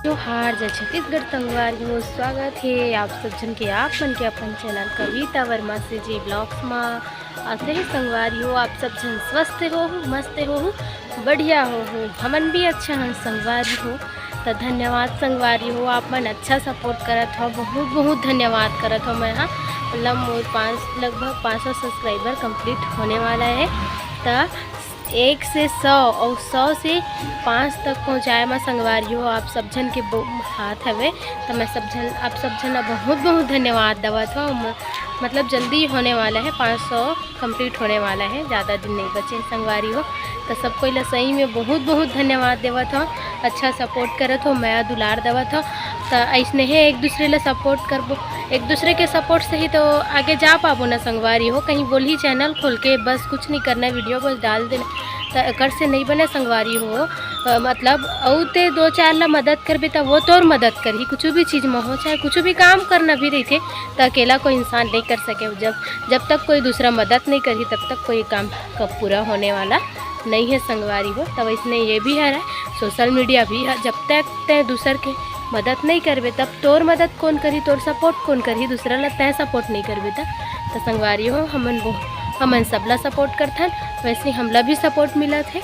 जोहार जय छत्तीसगढ़ संगवारी हो स्वागत है आप सब जन के आप मन के अपन चैनल कविता वर्मा से जी ब्लॉग्स में आते ही संगवारी हो आप सब जन स्वस्थ हो मस्त हो बढ़िया हो हमन भी अच्छा हम संगवारी हो तो धन्यवाद संगवारी हो आप मन अच्छा सपोर्ट करत हो बहुत बहुत धन्यवाद करत हो। मैं हाँ मतलब मोर लगभग 500 सब्सक्राइबर कंप्लीट होने वाला है तो 1 से 100 और 100 से 5 तक पहुँचाए मैं संगवारी हो आप सब जन के हाथ हवे तो मैं आप सब जन बहुत बहुत धन्यवाद देवत हो। मतलब जल्दी होने वाला है 500 कंप्लीट होने वाला है, ज़्यादा दिन नहीं बचे संगवारी हो तो सब कोई सही में बहुत बहुत धन्यवाद देवत हो। अच्छा सपोर्ट करत हो मैं दुलार देवत हो तो ऐसने है एक दूसरे ला सपोर्ट करबो एक दूसरे के सपोर्ट से ही तो आगे जा पाबो ना संगवारी हो। कहीं बोल ही चैनल खोल के बस कुछ नहीं करना वीडियो बस डाल देना तो एकर से नहीं बने संगवारी हो। मतलब और ते 2-4 ला मदद करबे तो वो तोर मदद करही कुछ भी चीज़ में हो चाहे कुछ भी काम करना भी रही थे तो अकेला कोई इंसान नहीं कर सके। जब तक कोई दूसरा मदद नहीं करी तब तक कोई काम कब पूरा होने वाला नहीं है संगवारी हो। तब इसने ये भी है सोशल मीडिया भी है जब तक ते दूसर के मदद नहीं करबे तब तोर मदद कौन करी तोर सपोर्ट कौन करी दूसरा ला तय सपोर्ट नहीं करबे तो संगवारी हो हमन सबला सपोर्ट करथन वैसे हमला भी सपोर्ट मिला थे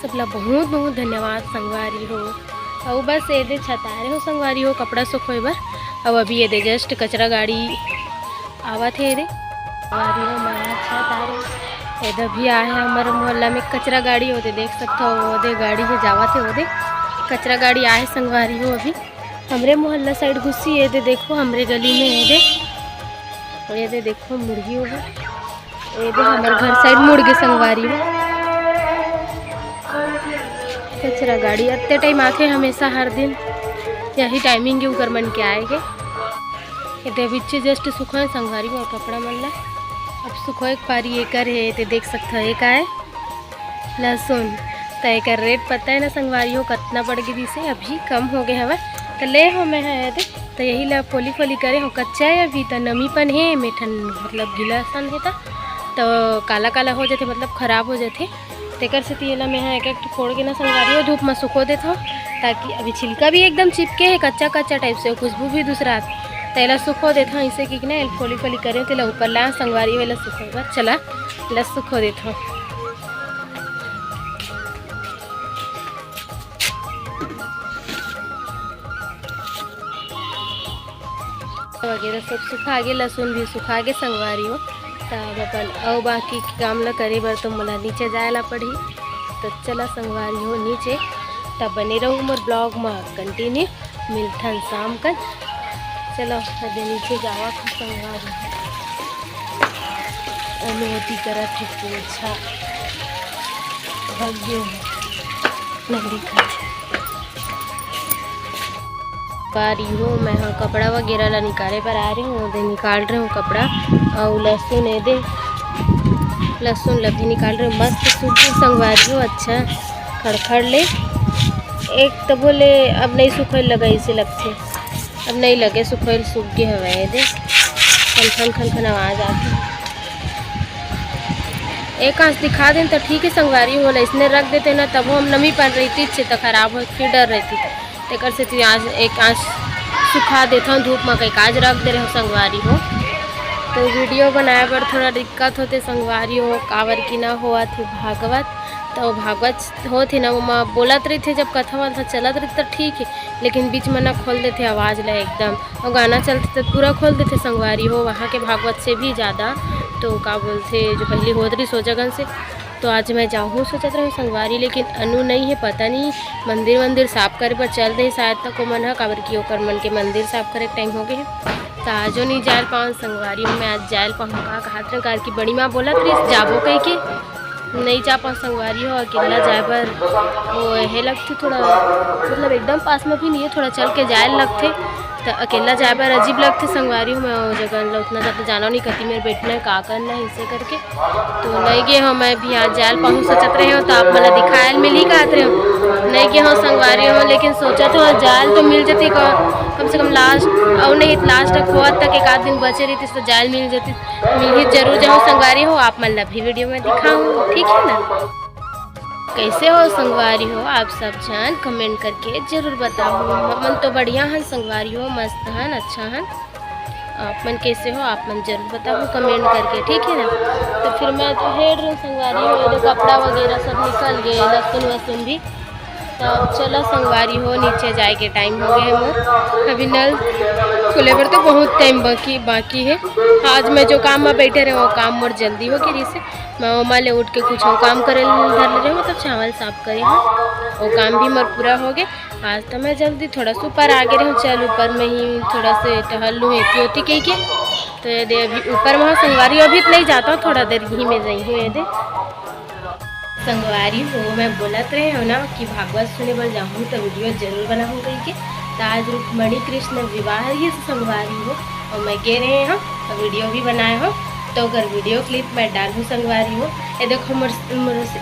सबला बहुत बहुत धन्यवाद संगवारी हो। और बस ये छतारे हो संगवारी हो कपड़ा सुखोए बर और अभी ये जस्ट कचरा गाड़ी आवत है संगवारी हो मैं छतारे इधर भी आए हैं हमारे मोहल्ला में कचरा गाड़ी होते देख सकते हो ओदे गाड़ी में जावत है ओदे कचरा गाड़ी आए संगवारी हो अभी हमरे मोहल्ला साइड घुसी ये देखो हमरे गली में ये देखो मुर्गी हो ये हमारे घर साइड मुर्गे संगवारी हो कचरा गाड़ी अत्ते टाइम आते हमेशा हर दिन यही टाइमिंग के उकर मन के आएगे ये बिच्चे जस्ट सुखो संगवारी हो कपड़ा मन ला अब सुखो एक पारी एकर है ते देख सकते हो एक है लहसुन तो एक रेट पता है ना संगवारी हो कितना पड़ गई से अभी कम हो गए हवा तो ले हो मैं है तो यही ला फोली फोली करे हो कच्चा है अभी तो नमीपन है मीठन मतलब गिलासन है तो काला काला हो जाते मतलब ख़राब हो जाते तेकर से तेला में है एक फोड़ के ना संगवारी हो धूप में सुखो देता हूँ ताकि अभी छिलका भी एकदम चिपके है कच्चा कच्चा टाइप से खुशबू भी दूसरा तेला सुखो देता हूँ इसे कि ना फोली फोली करें तेला ऊपर ला संगवारी वाला सुखो चला ला सुखो देता हूँ वगैरह सब सुखा के लहसुन भी सुखा के संगवारी हो तब अपन और बाकी काम ला करे बर तो मोला नीचे जाए ला पड़ी तो चला संगवारी हो नीचे तब बने रहूँ मोर ब्लॉग में कंटिन्यू मिलथन शाम का चलो अभी नीचे जावा संगवारी अनुमति करत है पूछा भाग्य नगरी खर्च पारी हूँ मैं हाँ कपड़ा वगैरह ला निकाले पर आ रही हूँ दे निकाल रही हूँ कपड़ा और लहसुन है दे लहसुन लभी निकाल रही हूँ मस्त सूखी संगवारी हो अच्छा खड़खड़ ले एक तो बोले अब नहीं सुखोल लगा इसे लगते अब नहीं लगे सुखोल सूख गए हवा दे खन खन खन आवाज़ आती एक आँच दिखा दें तो ठीक है संगवारी हो इसने रख देते ना तब हम नमी पन रही थी से तो खराब हो फिर डर रहती तेकर से तू आज एक आँच सुखा देता हूँ धूप में कहीं काज रख दे रहे हो संगवारी हो। तो वीडियो बनाए पर थोड़ा दिक्कत होते संगवारी हो कावर की ना हुआ थी भागवत तो भागवत हो थी ना वो बोलत रही थे जब कथा वाला चलत रही तो ठीक है लेकिन बीच में ना खोल देते आवाज़ ला एकदम और गाना चलते तो पूरा खोल देते संगवारी हो वहाँ के भागवत से भी ज़्यादा तो क्या बोलते जो पहली होत रही सो जगन से तो आज मैं जाऊँ सोचत रही संगवारी लेकिन अनु नहीं है पता नहीं मंदिर साफ करे पर चल रही शायद तक मन है काबर की ओकर मन के मंदिर साफ करे टाइम हो गए तो आजो नहीं जाए पाऊँ संगवारी में आज जाए पाऊँ का कहा कार की बड़ी माँ बोला थी जाबो कह के नहीं जा पाऊँ संगवारी हो अकेला जाए पर वो है लगती थोड़ा मतलब एकदम पास में भी नहीं है थोड़ा चल के जाए लगते तो अकेला जाए पर अजीब लगते संगवारी हूँ मैं वो जगह उतना ज़्यादा जाना नहीं करती मेरे बैठना है का करना है इसे करके तो नहीं गए हो मैं भी आज जायल पाऊँ सोचत रहे हो तो आप मतलब दिखायल मिल ही कहते रहे हो नहीं गए हो संगवारी हो लेकिन सोचा तो जायल तो मिल जाती कम से कम लास्ट और नहीं लास्ट तक हुआ तक एक आध दिन बचे रही तो जायल मिल ही जरूर जाऊँ संगवारी हो आप मतलब भी वीडियो में दिखाऊँ ठीक है ना। कैसे हो संगवारी हो आप सब जन कमेंट करके ज़रूर बताओ। मन तो बढ़िया है संगवारी हो, मस्त है, अच्छा है। आप मन कैसे हो आप मन जरूर बताओ कमेंट करके, ठीक है ना। तो फिर मैं तो हेड रही संगवारी हो, ये कपड़ा वगैरह सब निकल गए, लहसुन वसुन भी। तो चलो संगवारी हो नीचे जाए के टाइम हो गया है मोर। अभी नल खुले पर तो बहुत टाइम बाकी है। आज मैं जो काम में बैठे रहे वो काम मोर जल्दी हो गई। जैसे मैं ओमा ले उठ के कुछ काम करे धर ले रही हूँ, मतलब चावल साफ करे हैं, वो काम भी मोर पूरा हो गया। आज तो मैं जल्दी थोड़ा सा ऊपर आ गए हूँ, चल ऊपर में ही थोड़ा से टहल लूँ हेती होती कही के। तो ये दे अभी ऊपर वहाँ संगवारी अभी तो नहीं जाता हूँ, थोड़ा देर ही में गई हूँ। ये दे संगवारी हो मैं बोलत रहे हो ना कि भागवत सुने बोल जाऊँ तो वीडियो जरूर बनाऊँ कही के। तो आज रुक्मणी कृष्ण विवाह ये संगवारी हो और मैं कह रहे हैं तो वीडियो भी बनाए हो। तो अगर वीडियो क्लिप मैं डालूँ संगवारी हो, ये देखो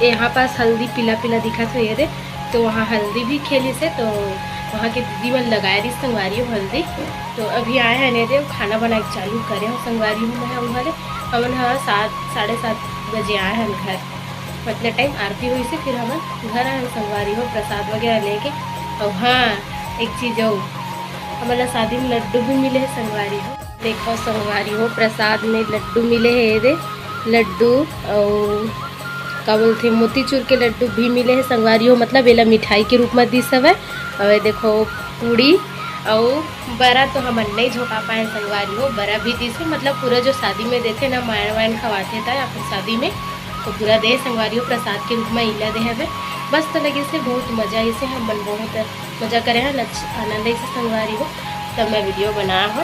यहाँ पास हल्दी पीला पीला दिखा था ये दे। तो वहाँ हल्दी भी खेली से, तो वहाँ के दीदी मन लगाए रही संगवारी हो हल्दी। तो अभी आए हैं नहीं दे खाना बनाए चालू करे हो संगवारी हो। मैं उन्होंने हमन हाँ 7-7:30 बजे आए हैं घर, मतलब टाइम आरती हुई से फिर हम घर आए संगवारी हो प्रसाद वगैरह लेके। और हाँ एक चीज़ हो, हमारा शादी में लड्डू भी मिले हैं संगवारी हो। देखो संगवारी हो प्रसाद में लड्डू मिले हैं, ये दे लड्डू और क्या बोलते मोतीचूर के लड्डू भी मिले हैं संगवारी हो, मतलब एला मिठाई के रूप में दी सब है। और ये देखो पूड़ी और बड़ा तो हम नहीं झोंका पाए संगवारी हो, बड़ा भी दी से, मतलब पूरा जो शादी में देते ना मायन वायन खवाते था या फिर शादी में, तो पूरा दे संगवारी हो प्रसाद के रूप में इला दे हमें। बस तो लगे से बहुत मज़ा इसे हम मन बहुत मज़ा करे हैं, आनंद से संगवारी हो। तब मैं वीडियो बनाया हो,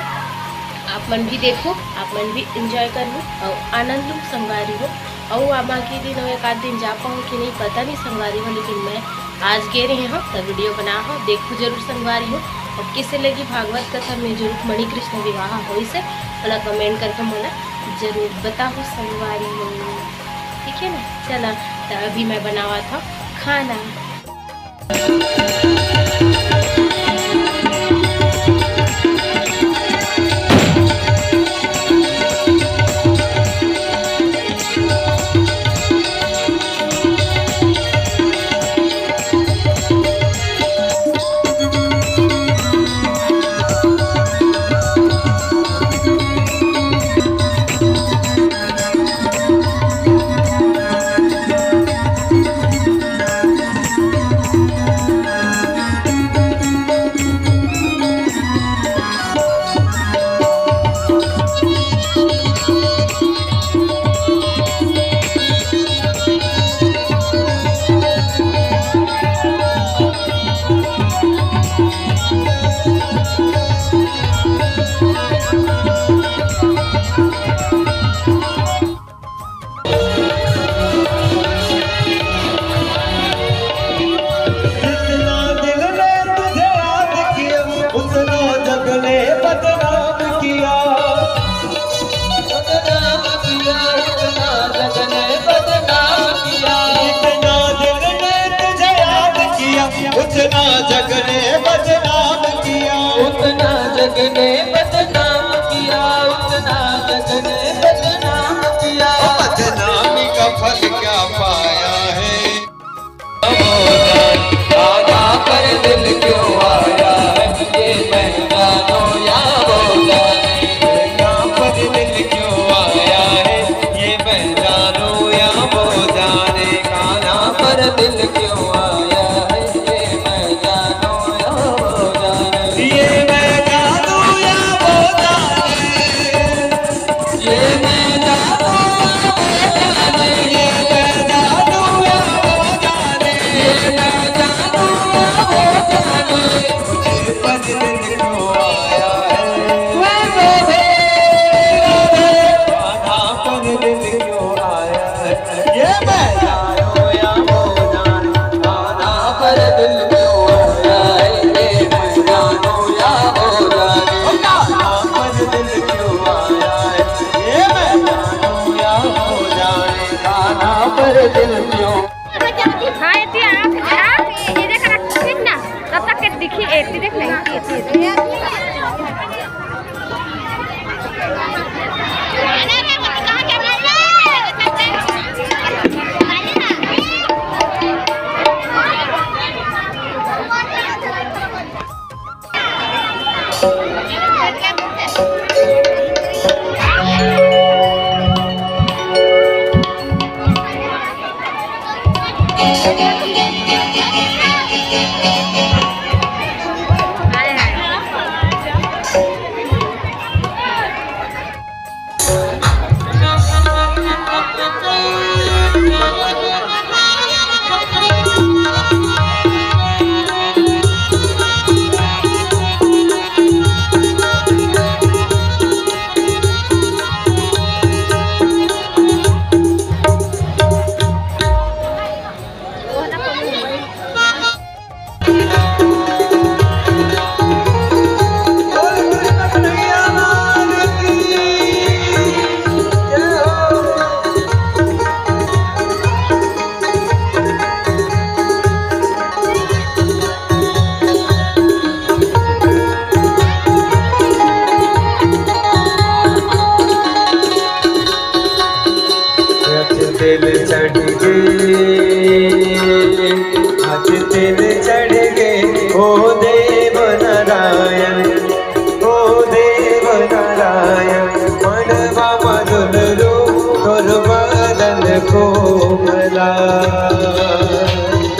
आप मन भी देखो, आप मन भी इंजॉय कर लो और आनंद लो संगवारी हो। और आप बाकी दिन एक आध दिन जा पाऊँ कि नहीं पता नहीं संगवारी हो, लेकिन मैं आज गे रहे हो तो वीडियो बना हो, देखो जरूर संगवारी हो। और किसे लगी भागवत कथा में जो रुक्मणी कृष्ण विवाह हो इसे बोला कमेंट करके बोला जरूर बताओ संगवारी हो, ठीक है ना। चला तो अभी मैं बनावा था खाना। उतना जग ने बदनाम किया, उतना जग ने बदनाम किया, उतना जग ने बदनाम किया। बदनामी का फल क्या पाया है, आगा पर दिल क्यों आया है, ये मैं जानो या वो जाने। यहाँ पर दिल क्यों आया है, ये मैं जानो या वो जाने। काना पर दिल क्यों आया है, देखिए एक देख लेंगे। तिल चढ़ गए, आज तिल चढ़ गए, ओ देव नारायण, ओ देव नारायण। मनवा मधुर रो तोर बदन कोमला,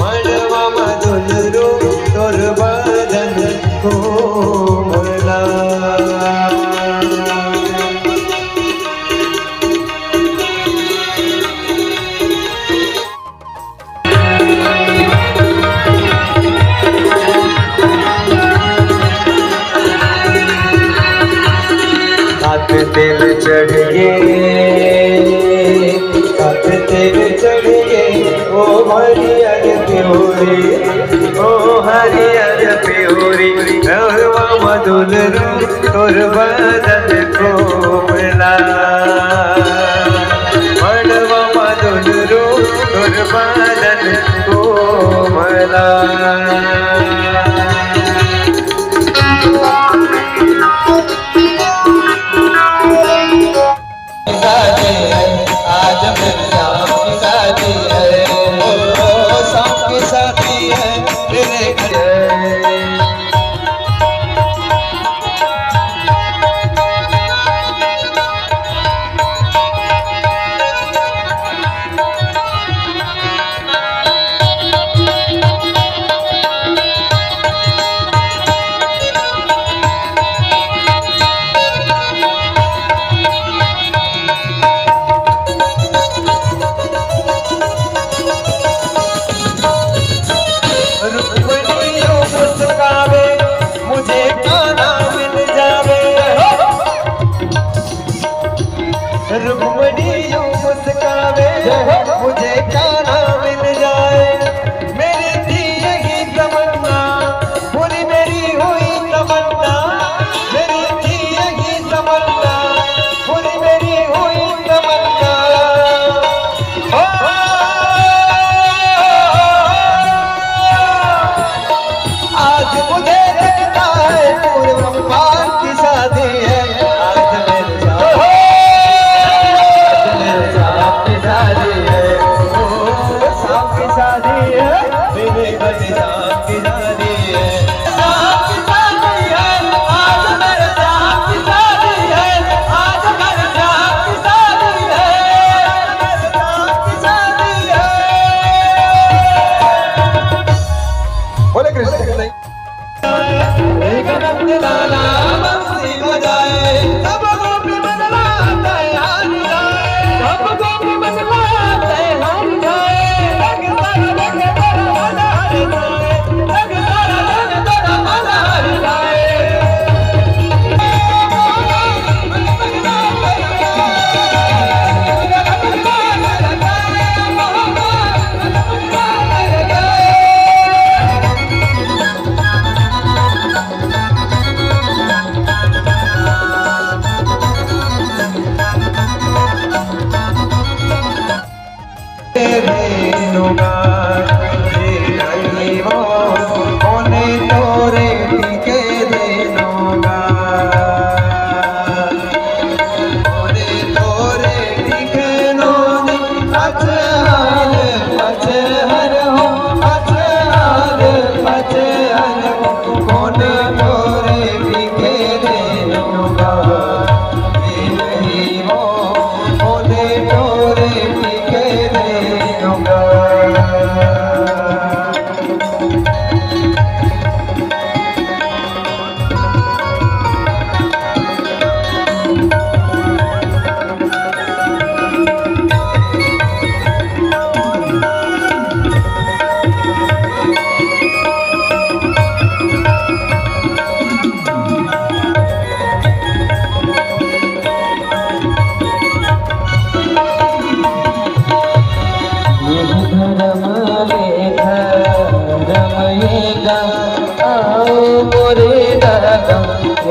मनवा मधुर रो तोर बदन कोमला। तिल चढ़ गए, हाथ तिल चढ़ गए, ओ हरियर प्योरी, ओ हरियर प्योरी। मनवा मधुर रो तोर बदन कोमला, मनवा मधुर रो तोर बदन कोमला। आज मेरे श्याम की शादी है, ओ शाम की शादी है मेरे घर। रुक्मणी यूं मुस्कावे, मुझे काना मिल जाए। मेरी थी यही तमन्ना, पूरी मेरी हुई तमन्ना। मेरी थी यही तमन्ना, पूरी मेरी हुई तमन्ना। आज मुझे लगता है पूरे भगवान की शादी है। आज मेरे शादी है, ओ शाम की शादी है मेरे घर, शाम की शादी है, शाम की शादी है। आज मेरे शाम की शादी है, आज मेरे शाम की शादी है, मेरे शाम की शादी है। बोले कृष्ण कृष्ण। एक रंग लाला बंसी बजाए, सब गोपी मनवा तैयार जाए, सब गोपी मनवा तैयार जाए। लग सारा लग तेरा मदार जाए, लग सारा लग तेरा मदार जाए।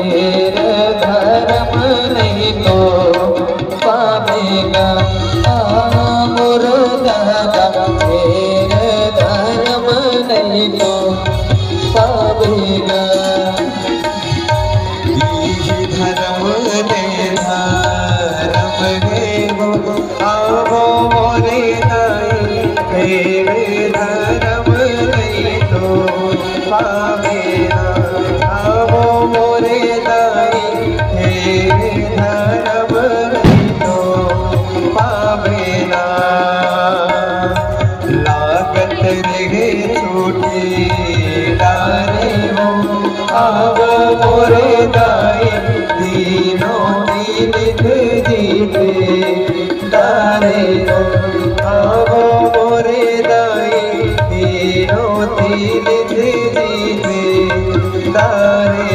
फिर धर्म नहीं तो पावेगा मुर्दादा, फिर धर्म नहीं तो पावेगा। धर्म ने धर्म है वो आवो मोरे दाई, फिर धर्म नहीं तो पावेगा आवो मोरे दाई, फिर धर्म नहीं तो पावेगा। लागत रहे छोटी डारे हो आवो मोरे दाई, तीनों तीन जीते डारे हो आवो मोरे दाई, तीनों तीन जीते डारे